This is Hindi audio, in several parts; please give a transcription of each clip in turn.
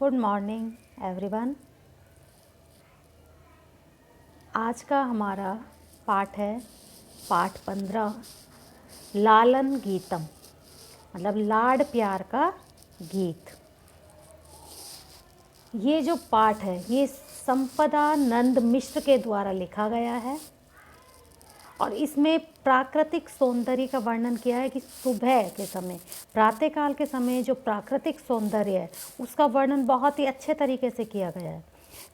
Good morning everyone. आज का हमारा पाठ है पाठ 15 लालन गीतम, मतलब लाड प्यार का गीत। ये जो पाठ है ये संपदानंद मिश्र के द्वारा लिखा गया है और इसमें प्राकृतिक सौंदर्य का वर्णन किया है कि सुबह के समय, प्रातःकाल के समय जो प्राकृतिक सौंदर्य है उसका वर्णन बहुत ही अच्छे तरीके से किया गया है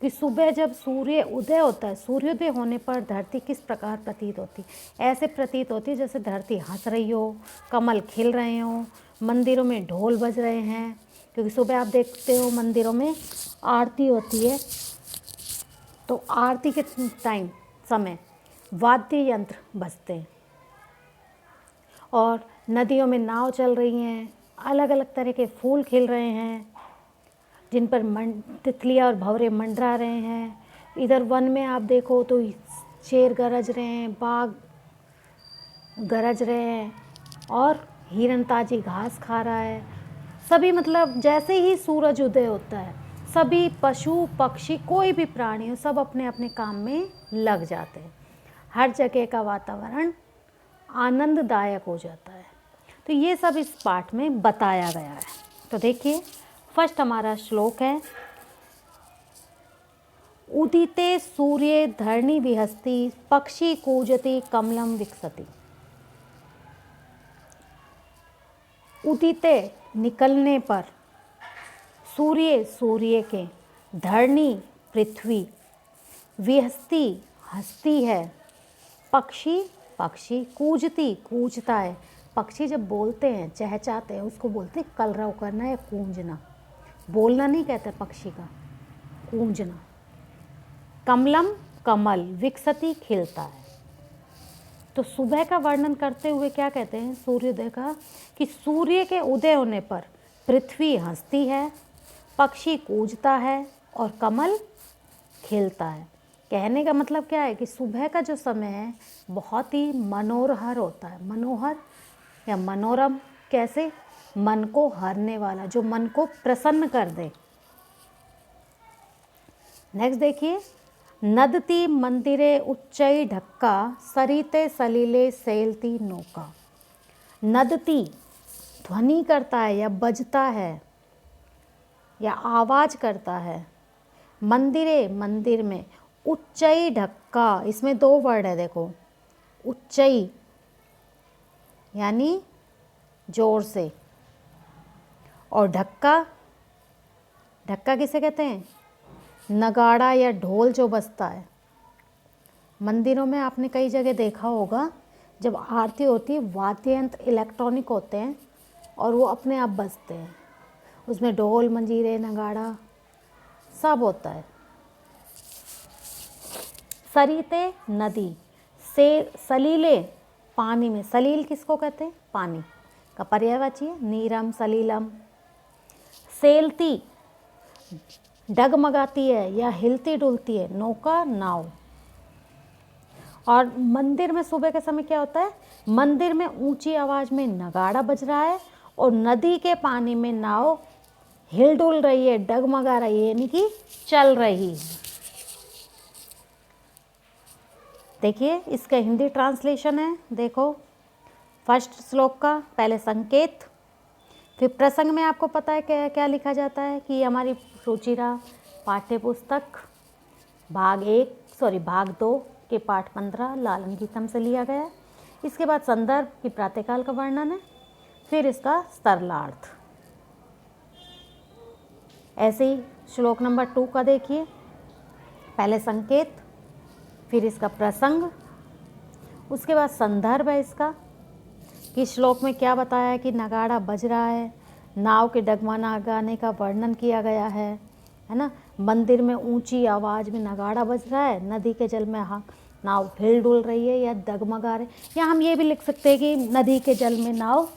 कि सुबह जब सूर्य उदय होता है, सूर्योदय होने पर धरती किस प्रकार प्रतीत होती है। ऐसे प्रतीत होती है जैसे धरती हंस रही हो, कमल खिल रहे हों, मंदिरों में ढोल बज रहे हैं, क्योंकि सुबह आप देखते हो मंदिरों में आरती होती है, तो आरती के टाइम समय वाद्य यंत्र बजते हैं और नदियों में नाव चल रही हैं, अलग अलग तरह के फूल खिल रहे हैं जिन पर तितलियाँ और भंवरे मंडरा रहे हैं। इधर वन में आप देखो तो शेर गरज रहे हैं, बाघ गरज रहे हैं और हिरन ताजी घास खा रहा है। सभी मतलब जैसे ही सूरज उदय होता है सभी पशु पक्षी कोई भी प्राणी हो सब अपने अपने काम में लग जाते हैं। हर जगह का वातावरण आनंददायक हो जाता है। तो ये सब इस पाठ में बताया गया है। तो देखिए, फर्स्ट हमारा श्लोक है, उदिते सूर्ये धरणी विहस्ति पक्षी कूजति कमलम विकसति। उदिते निकलने पर, सूर्य सूर्य के, धरणी पृथ्वी, विहस्ति हंसती है, पक्षी पक्षी कूजती कूजता है। पक्षी जब बोलते हैं चहचहाते हैं उसको बोलते हैं कलरव करना या कूंजना। बोलना नहीं कहते पक्षी का, कूंजना। कमलम कमल, विकसती खिलता है। तो सुबह का वर्णन करते हुए क्या कहते हैं सूर्योदय का, कि सूर्य के उदय होने पर पृथ्वी हंसती है, पक्षी कूजता है और कमल खिलता है। कहने का मतलब क्या है कि सुबह का जो समय है बहुत ही मनोहर होता है। मनोहर या मनोरम, कैसे? मन को हरने वाला, जो मन को प्रसन्न कर दे। नेक्स्ट देखिए, नदती मंदिरे उच्चई ढक्का सरिते सलीले सैलती नौका। नदती ध्वनि करता है या बजता है या आवाज़ करता है। मंदिरे मंदिर में, उच्चई ढक्का, इसमें दो वर्ड है देखो, उच्चई यानी जोर से और ढक्का, ढक्का किसे कहते हैं? नगाड़ा या ढोल जो बजता है। मंदिरों में आपने कई जगह देखा होगा जब आरती होती है वाद्य यंत्र इलेक्ट्रॉनिक होते हैं और वो अपने आप बजते हैं, उसमें ढोल मंजीरे नगाड़ा सब होता है। सरिते नदी से, सलीले पानी में, सलील किसको कहते हैं? पानी का पर्यायवाची है नीरम सलीलम। सेलती डगमगाती है या हिलती डुलती है, नौका नाव। और मंदिर में सुबह के समय क्या होता है, मंदिर में ऊंची आवाज में नगाड़ा बज रहा है और नदी के पानी में नाव हिल डुल रही है, डगमगा रही है, यानी कि चल रही है। देखिए इसका हिंदी ट्रांसलेशन है, देखो फर्स्ट श्लोक का पहले संकेत, फिर प्रसंग में आपको पता है क्या क्या लिखा जाता है कि हमारी रुचिरा पाठ्य पुस्तक भाग 2 के पाठ 15 लालन गीतम से लिया गया है। इसके बाद संदर्भ की प्रातःकाल का वर्णन है, फिर इसका सरलार्थ। ऐसे ही श्लोक नंबर 2 का देखिए, पहले संकेत, फिर इसका प्रसंग, उसके बाद संदर्भ है इसका कि श्लोक में क्या बताया है कि नगाड़ा बज रहा है, नाव के डगमगाने का वर्णन किया गया है ना। मंदिर में ऊंची आवाज़ में नगाड़ा बज रहा है, नदी के जल में नाव हिल डुल रही है या डगमगा रही, या हम ये भी लिख सकते हैं कि नदी के जल में नाव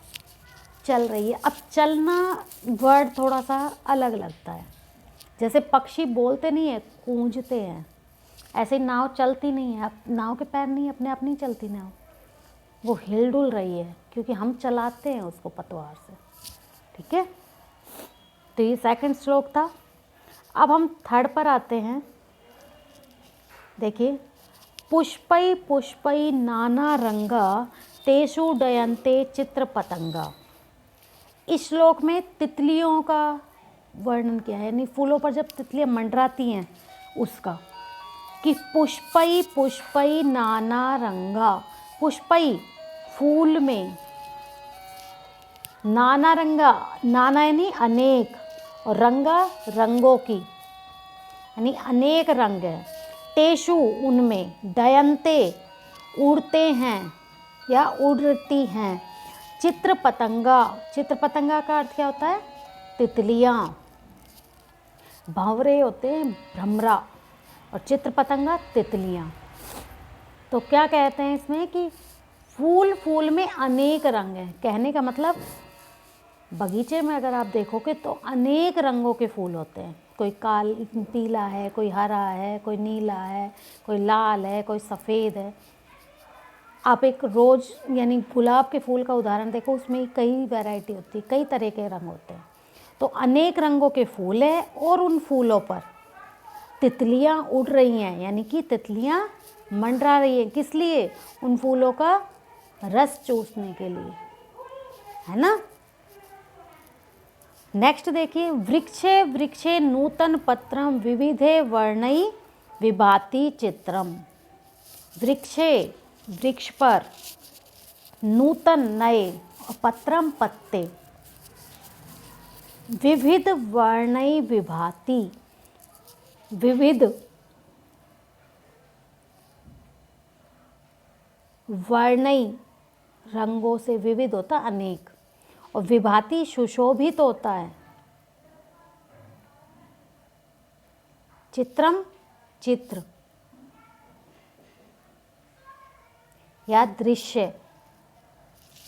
चल रही है। अब चलना वर्ड थोड़ा सा अलग लगता है, जैसे पक्षी बोलते नहीं है, गूंजते हैं, ऐसे नाव चलती नहीं है। नाव के पैर नहीं, अपने आप नहीं चलती नाव, वो हिल डुल रही है क्योंकि हम चलाते हैं उसको पतवार से। ठीक है, तो ये सेकंड श्लोक था। अब हम थर्ड पर आते हैं। देखिए, पुष्पै पुष्पै नाना रंगा तेषु डयन्ते चित्र पतंगा। इस श्लोक में तितलियों का वर्णन किया है, यानी फूलों पर जब तितलियां मंडराती हैं उसका, कि पुष्पै पुष्पै नाना रंगा, पुष्पै फूल में, नाना रंगा, नाना यानी अनेक, और रंगा रंगों की, यानी अनेक रंग है। तेषु उनमें, डयन्ते उड़ते हैं या उड़ती हैं, चित्र पतंगा, चित्र पतंगा का अर्थ क्या होता है? तितलियाँ। भंवरे होते हैं भ्रमरा, और चित्र पतंगा तितलियाँ। तो क्या कहते हैं इसमें कि फूल में अनेक रंग हैं। कहने का मतलब, बगीचे में अगर आप देखोगे तो अनेक रंगों के फूल होते हैं। कोई पीला है, कोई हरा है, कोई नीला है, कोई लाल है, कोई सफ़ेद है। आप एक रोज़ यानी गुलाब के फूल का उदाहरण देखो, उसमें कई वैरायटी होती है, कई तरह के रंग होते हैं। तो अनेक रंगों के फूल हैं और उन फूलों पर तितलियां उड़ रही हैं, यानी कि तितलियां मंडरा रही हैं। किस लिए? उन फूलों का रस चूसने के लिए, है ना। नेक्स्ट देखिए, वृक्षे वृक्षे नूतन पत्रम विविधे वर्णै विभाति चित्रम। वृक्षे वृक्ष पर, नूतन नए, और पत्रम पत्ते, विविध वर्णै विभाति, विविध वर्णै रंगों से विविध होता अनेक, और विभाति सुशोभित होता है। चित्रम चित्र या दृश्य।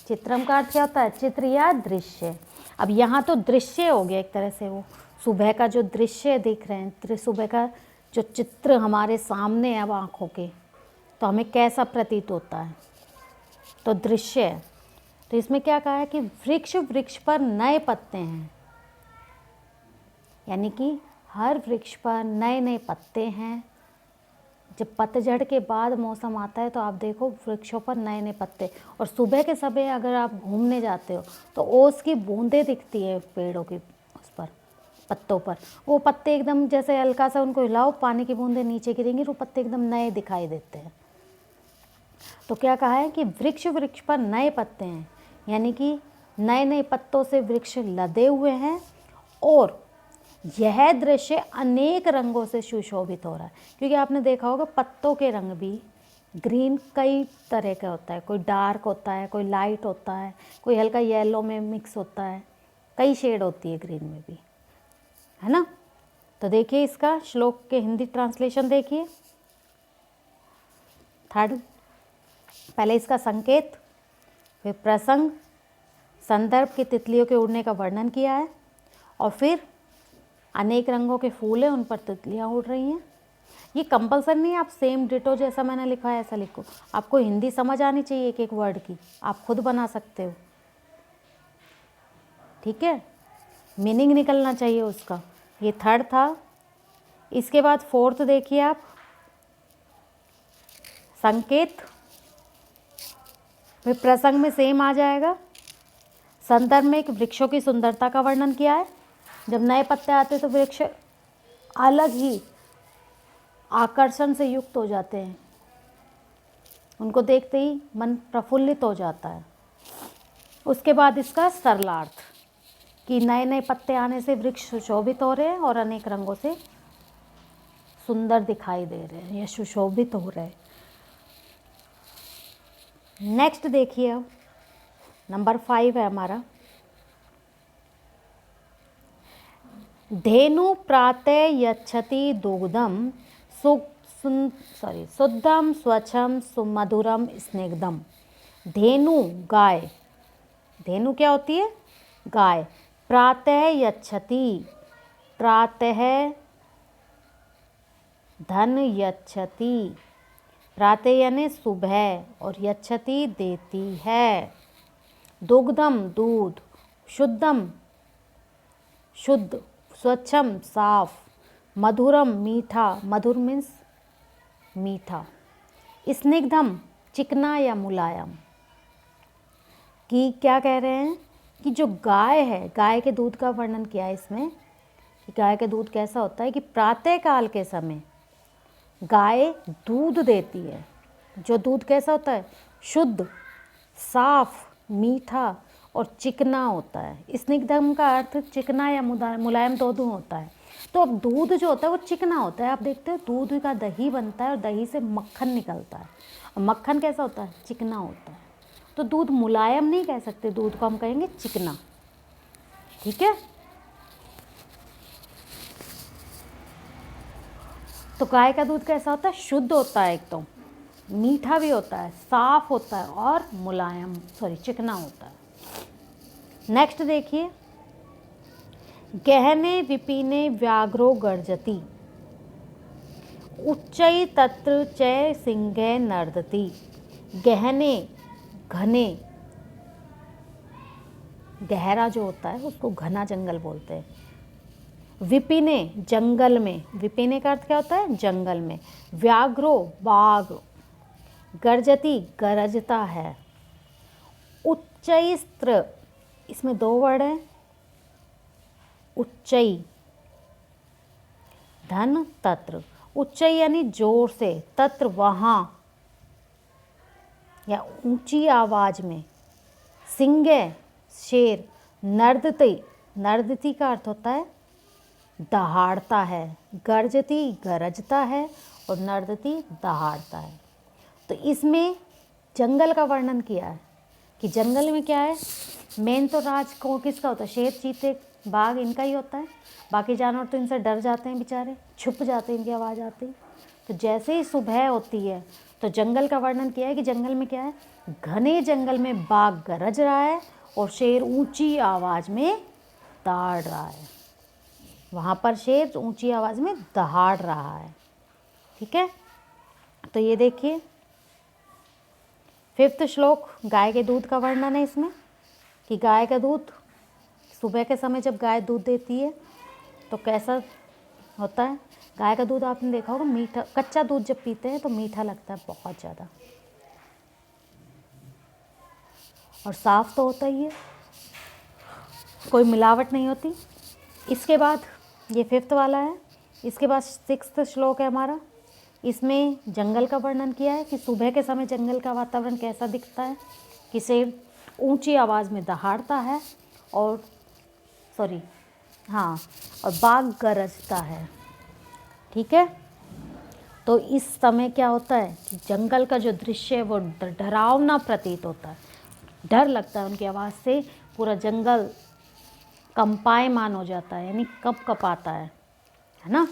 चित्रम का अर्थ क्या होता है? चित्र या दृश्य। अब यहाँ तो दृश्य हो गया एक तरह से, वो सुबह का जो दृश्य दिख रहे हैं, सुबह का जो चित्र हमारे सामने है अब आँखों के, तो हमें कैसा प्रतीत होता है? तो दृश्य है। तो इसमें क्या कहा है कि वृक्ष पर नए पत्ते हैं, यानी कि हर वृक्ष पर नए नए पत्ते हैं। जब पतझड़ के बाद मौसम आता है तो आप देखो वृक्षों पर नए नए पत्ते, और सुबह के समय अगर आप घूमने जाते हो तो ओस की बूंदें दिखती है पेड़ों की, उस पर पत्तों पर। वो पत्ते एकदम जैसे हल्का सा उनको हिलाओ, पानी की बूंदें नीचे गिरेंगी, वो पत्ते एकदम नए दिखाई देते हैं। तो क्या कहा है कि वृक्ष पर नए पत्ते हैं, यानी कि नए नए पत्तों से वृक्ष लदे हुए हैं, और यह दृश्य अनेक रंगों से सुशोभित हो रहा है। क्योंकि आपने देखा होगा पत्तों के रंग भी ग्रीन कई तरह का होता है, कोई डार्क होता है, कोई लाइट होता है, कोई हल्का येलो में मिक्स होता है, कई शेड होती है ग्रीन में भी, है ना। तो देखिए इसका श्लोक के हिंदी ट्रांसलेशन देखिए। थर्ड, पहले इसका संकेत, फिर प्रसंग, संदर्भ की तितलियों के उड़ने का वर्णन किया है, और फिर अनेक रंगों के फूल हैं, उन पर तितलियाँ उड़ रही हैं। ये कंपल्सरी नहीं आप सेम डिटो जैसा मैंने लिखा है ऐसा लिखो, आपको हिंदी समझ आनी चाहिए एक एक वर्ड की, आप खुद बना सकते हो, ठीक है, मीनिंग निकलना चाहिए उसका। ये थर्ड था। इसके बाद फोर्थ देखिए आप, संकेत, फिर प्रसंग में सेम आ जाएगा। संदर्भ में एक वृक्षों की सुंदरता का वर्णन किया है। जब नए पत्ते आते तो वृक्ष अलग ही आकर्षण से युक्त हो जाते हैं, उनको देखते ही मन प्रफुल्लित हो जाता है। उसके बाद इसका सरलार्थ, कि नए नए पत्ते आने से वृक्ष सुशोभित हो रहे हैं और अनेक रंगों से सुंदर दिखाई दे रहे हैं या सुशोभित हो रहे हैं। नेक्स्ट देखिए, अब नंबर 5 है हमारा, धेनु प्रातः यच्छति दुग्धम शुद्धम स्वच्छम सुमधुरम स्निग्धम। धेनु गाय, धेनु क्या होती है? गाय। प्रातः यच्छति, प्रातः धन यच्छति, प्रातः यानी सुबह, और यच्छति देती है। दुग्धम दूध, शुद्धम शुद्ध, स्वच्छम साफ, मधुरम मीठा, मधुर मीन्स मीठा। स्निग्धम चिकना या मुलायम। कि क्या कह रहे हैं कि जो गाय है, गाय के दूध का वर्णन किया है इसमें कि गाय का दूध कैसा होता है कि प्रातः काल के समय गाय दूध देती है। जो दूध कैसा होता है, शुद्ध, साफ, मीठा और चिकना होता है। स्निग्धम का अर्थ चिकना या मुलायम दोनों होता है। तो अब दूध जो होता है वो चिकना होता है। आप देखते हो दूध का दही बनता है और दही से मक्खन निकलता है, और मक्खन कैसा होता है, चिकना होता है। तो दूध मुलायम नहीं कह सकते, दूध को हम कहेंगे चिकना। ठीक है। तो गाय का दूध कैसा होता है, शुद्ध होता है, एकदम मीठा भी होता है, साफ होता है और मुलायम चिकना होता है। नेक्स्ट देखिए, गहने विपिने व्याघ्रो गर्जति, उच्चै तत्र चै सिंहे नर्दति। गहने, घने, गहरा जो होता है उसको घना जंगल बोलते हैं। विपिने, जंगल में, विपिने का अर्थ क्या होता है, जंगल में। व्याघ्रो, बाघ। गर्जति, गरजता है। उच्चैस्त्र, इसमें दो वर्ड हैं, उच्चई, धन, तत्र। उच्चई यानी जोर से, तत्र वहाँ या ऊंची आवाज में। सिंह, शेर। नर्दती, नर्दती का अर्थ होता है दहाड़ता है। गर्जती, गरजता है, और नर्दती, दहाड़ता है। तो इसमें जंगल का वर्णन किया है कि जंगल में क्या है, मेन तो राज को किसका होता है, शेर, चीते, बाघ, इनका ही होता है। बाकी जानवर तो इनसे डर जाते हैं बेचारे, छुप जाते हैं, इनकी आवाज़ आती है। तो जैसे ही सुबह होती है तो जंगल का वर्णन किया है कि जंगल में क्या है, घने जंगल में बाघ गरज रहा है और शेर ऊंची आवाज़ में दहाड़ रहा है। वहाँ पर शेर ऊंची आवाज़ में दहाड़ रहा है। ठीक है। तो ये देखिए 5th श्लोक, गाय के दूध का वर्णन है इसमें कि गाय का दूध सुबह के समय जब गाय दूध देती है तो कैसा होता है। गाय का दूध आपने देखा होगा मीठा, कच्चा दूध जब पीते हैं तो मीठा लगता है बहुत ज़्यादा, और साफ़ तो होता ही है, कोई मिलावट नहीं होती। इसके बाद ये 5th वाला है। इसके बाद 6th श्लोक है हमारा। इसमें जंगल का वर्णन किया है कि सुबह के समय जंगल का वातावरण कैसा दिखता है, कि शेर ऊंची आवाज़ में दहाड़ता है और और बाघ गरजता है। ठीक है। तो इस समय क्या होता है कि जंगल का जो दृश्य है वो डरावना प्रतीत होता है, डर लगता है उनकी आवाज़ से, पूरा जंगल कंपायमान हो जाता है, यानी कप कपाता है ना।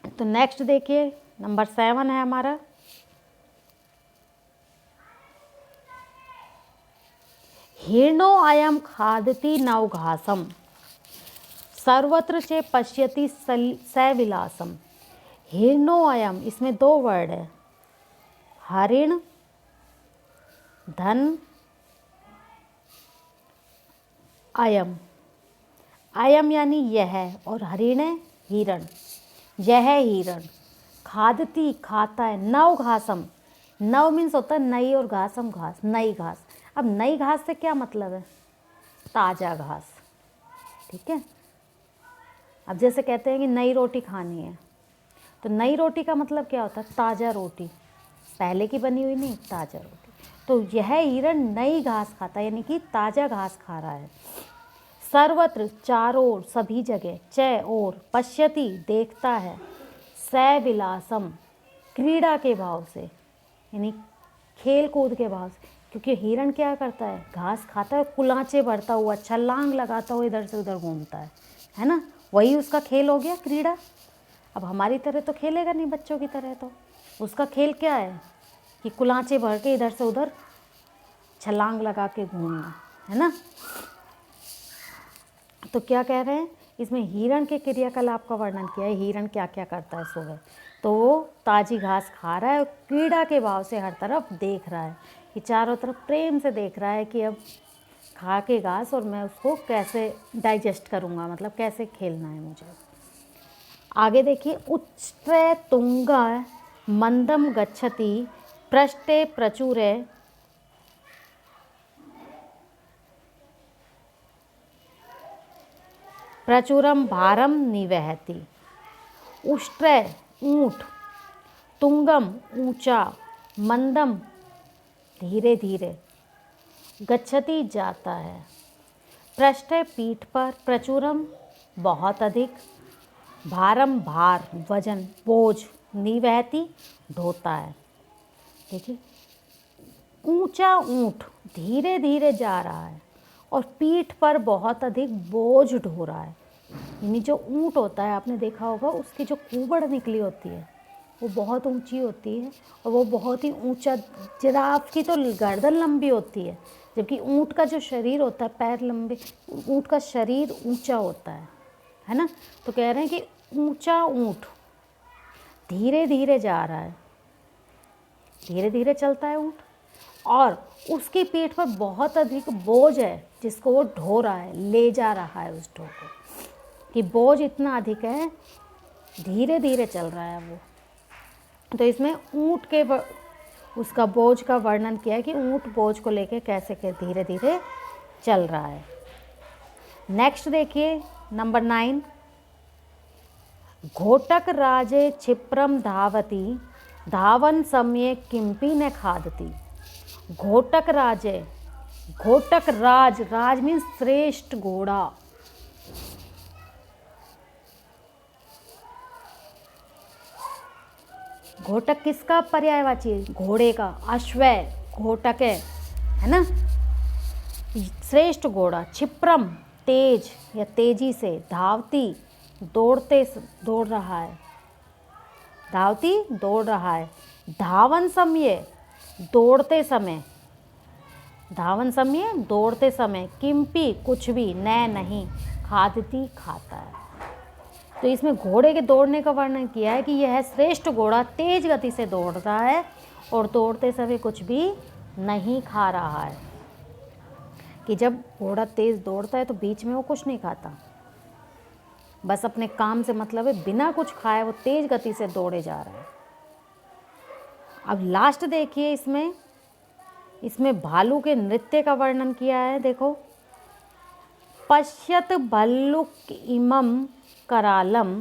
तो नेक्स्ट देखिए, नंबर 7 है हमारा। हिरणो अयम खादति नवघासम, सर्वत्र चे पश्यति सविलासम। हिरणो अयम, इसमें दो वर्ड है, हरिण, धन, अयम। अयम यानी यह, और हरिण है हिरण, यह हिरण। खादती, खाता है। नव घासम, नव मीन्स होता है नई, और घासम घास, नई घास। अब नई घास से क्या मतलब है, ताज़ा घास। ठीक है। अब जैसे कहते हैं कि नई रोटी खानी है, तो नई रोटी का मतलब क्या होता है, ताज़ा रोटी, पहले की बनी हुई नहीं, ताज़ा रोटी। तो यह हिरण नई घास खाता है, यानी कि ताज़ा घास खा रहा है। सर्वत्र, चारों ओर, सभी जगह। चय, और। पश्यति, देखता है। सविलासम, क्रीड़ा के भाव से, यानी खेल कूद के भाव से। क्योंकि हिरण क्या करता है, घास खाता है, कुलांचे भरता हुआ, छलांग लगाता हुआ इधर से उधर घूमता है ना। वही उसका खेल हो गया, क्रीड़ा। अब हमारी तरह तो खेलेगा नहीं, बच्चों की तरह। तो उसका खेल क्या है कि कुलांचे भर के इधर से उधर छलांग लगा के घूमना, है ना। तो क्या कह रहे हैं इसमें, हिरण के क्रियाकलाप का वर्णन किया है। हिरण क्या क्या करता है सुबह, तो वो ताज़ी घास खा रहा है और क्रीड़ा के भाव से हर तरफ देख रहा है, कि चारों तरफ प्रेम से देख रहा है कि अब खा के घास और मैं उसको कैसे डाइजेस्ट करूँगा, मतलब कैसे खेलना है मुझे। आगे देखिए, उच्चैः तुंगा मंदम गच्छति पृष्ठे प्रचुरे प्रचुरम भारम निवहति। उष्ट्रय ऊंट, तुंगम ऊंचा, मंदम धीरे धीरे, गच्छति जाता है, पृष्ठ पीठ पर, प्रचुरम बहुत अधिक, भारम भार वजन बोझ, निवहति ढोता है। देखिए, ऊंचा ऊंट धीरे धीरे जा रहा है और पीठ पर बहुत अधिक बोझ ढो रहा है। यानी जो ऊंट होता है, आपने देखा होगा, उसकी जो कुबड़ निकली होती है वो बहुत ऊंची होती है और वो बहुत ही ऊंचा। जिराफ की तो गर्दन लंबी होती है, जबकि ऊंट का जो शरीर होता है, पैर लंबे, ऊंट का शरीर ऊंचा होता है ना। तो कह रहे हैं कि ऊंचा ऊंट धीरे धीरे जा रहा है, धीरे धीरे चलता है ऊंट, और उसकी पीठ पर बहुत अधिक बोझ है जिसको वो ढो रहा है, ले जा रहा है उस ढो को, कि बोझ इतना अधिक है, धीरे धीरे चल रहा है वो। तो इसमें ऊंट के उसका बोझ का वर्णन किया है कि ऊंट बोझ को लेके कैसे धीरे धीरे चल रहा है। नेक्स्ट देखिए, नंबर 9, घोटक राजे क्षिप्रम धावती धावन समये किंपी न खादती। घोटक राजे, घोटक राज, राज मीन्स श्रेष्ठ घोड़ा। घोटक किसका पर्यायवाची है? घोड़े का। अश्वय घोटक है ना, श्रेष्ठ घोड़ा। क्षिप्रम तेज या तेजी से, धावती दौड़ते, दौड़ रहा है, धावती दौड़ रहा है, धावन समय दौड़ते समय, धावन समय दौड़ते समय, किंपी कुछ भी, न नहीं, खादती खाता है। तो इसमें घोड़े के दौड़ने का वर्णन किया है कि यह श्रेष्ठ घोड़ा तेज गति से दौड़ रहा है और दौड़ते समय कुछ भी नहीं खा रहा है। कि जब घोड़ा तेज दौड़ता है तो बीच में वो कुछ नहीं खाता, बस अपने काम से मतलब है, बिना कुछ खाए वो तेज गति से दौड़े जा रहा है। अब लास्ट देखिए, इसमें भालू के नृत्य का वर्णन किया है। देखो, पश्यत भल्लुक इमं करालम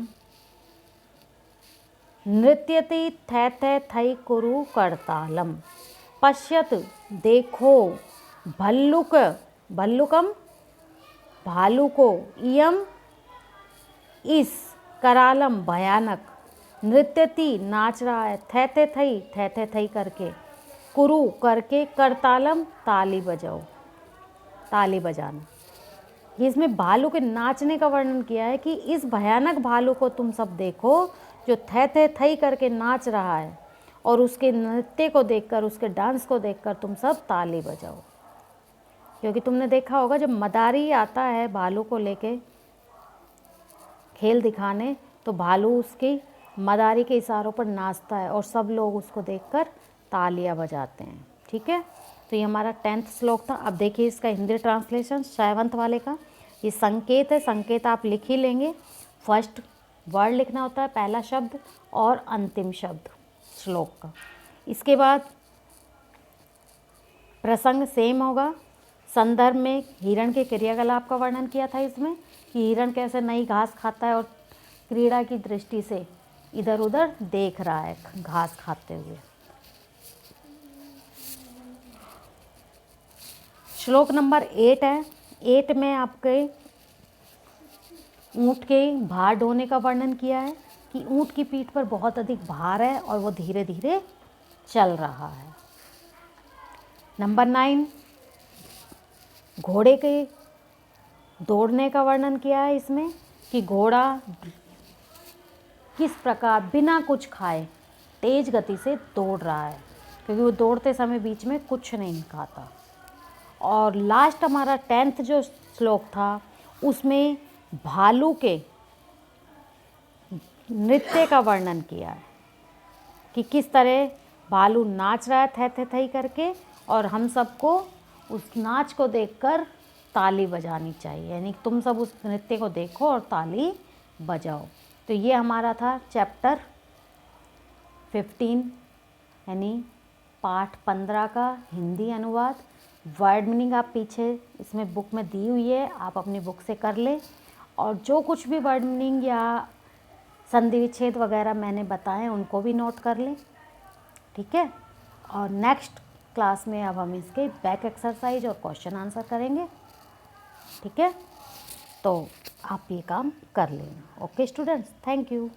नृत्यति थे थे थई कुरु करतालम। पश्यत देखो, भल्लुक, भल्लुकम भालू को, इयम इस, करालम भयानक, नृत्यति नाच रहा है, थे थई करके, कुरु करके, करतालम ताली बजाओ, ताली बजाना। ये इसमें भालू के नाचने का वर्णन किया है कि इस भयानक भालू को तुम सब देखो जो थे थई करके नाच रहा है, और उसके नृत्य को देखकर, उसके डांस को देखकर तुम सब ताली बजाओ। क्योंकि तुमने देखा होगा, जब मदारी आता है भालू को लेके खेल दिखाने, तो भालू उसकी मदारी के इशारों पर नाचता है और सब लोग उसको देखकर तालियां बजाते हैं। ठीक है, तो ये हमारा 10th श्लोक था। अब देखिए इसका हिंदी ट्रांसलेशन 7th वाले का। ये संकेत है, संकेत आप लिख ही लेंगे। फर्स्ट वर्ड लिखना होता है, पहला शब्द और अंतिम शब्द श्लोक का। इसके बाद प्रसंग सेम होगा। संदर्भ में हिरण के क्रियाकलाप का वर्णन किया था इसमें, कि हिरण कैसे नई घास खाता है और क्रीड़ा की दृष्टि से इधर उधर देख रहा है घास खाते हुए। श्लोक नंबर 8 है। 8 में आपके ऊँट के भार ढोने का वर्णन किया है कि ऊँट की पीठ पर बहुत अधिक भार है और वो धीरे धीरे चल रहा है। नंबर 9, घोड़े के दौड़ने का वर्णन किया है इसमें, कि घोड़ा किस प्रकार बिना कुछ खाए तेज गति से दौड़ रहा है, क्योंकि वो दौड़ते समय बीच में कुछ नहीं खाता। और लास्ट हमारा 10th जो श्लोक था, उसमें भालू के नृत्य का वर्णन किया है कि किस तरह भालू नाच रहा है थे थई करके, और हम सबको उस नाच को देखकर ताली बजानी चाहिए। यानी तुम सब उस नृत्य को देखो और ताली बजाओ। तो ये हमारा था चैप्टर 15 यानी पाठ 15 का हिंदी अनुवाद। वर्ड मीनिंग आप पीछे इसमें बुक में दी हुई है, आप अपनी बुक से कर लें, और जो कुछ भी वर्ड मीनिंग या संधि विच्छेद वगैरह मैंने बताए उनको भी नोट कर लें, ठीक है। और नेक्स्ट क्लास में अब हम इसके बैक एक्सरसाइज और क्वेश्चन आंसर करेंगे, ठीक है। तो आप ये काम कर लेना। Okay students, thank you.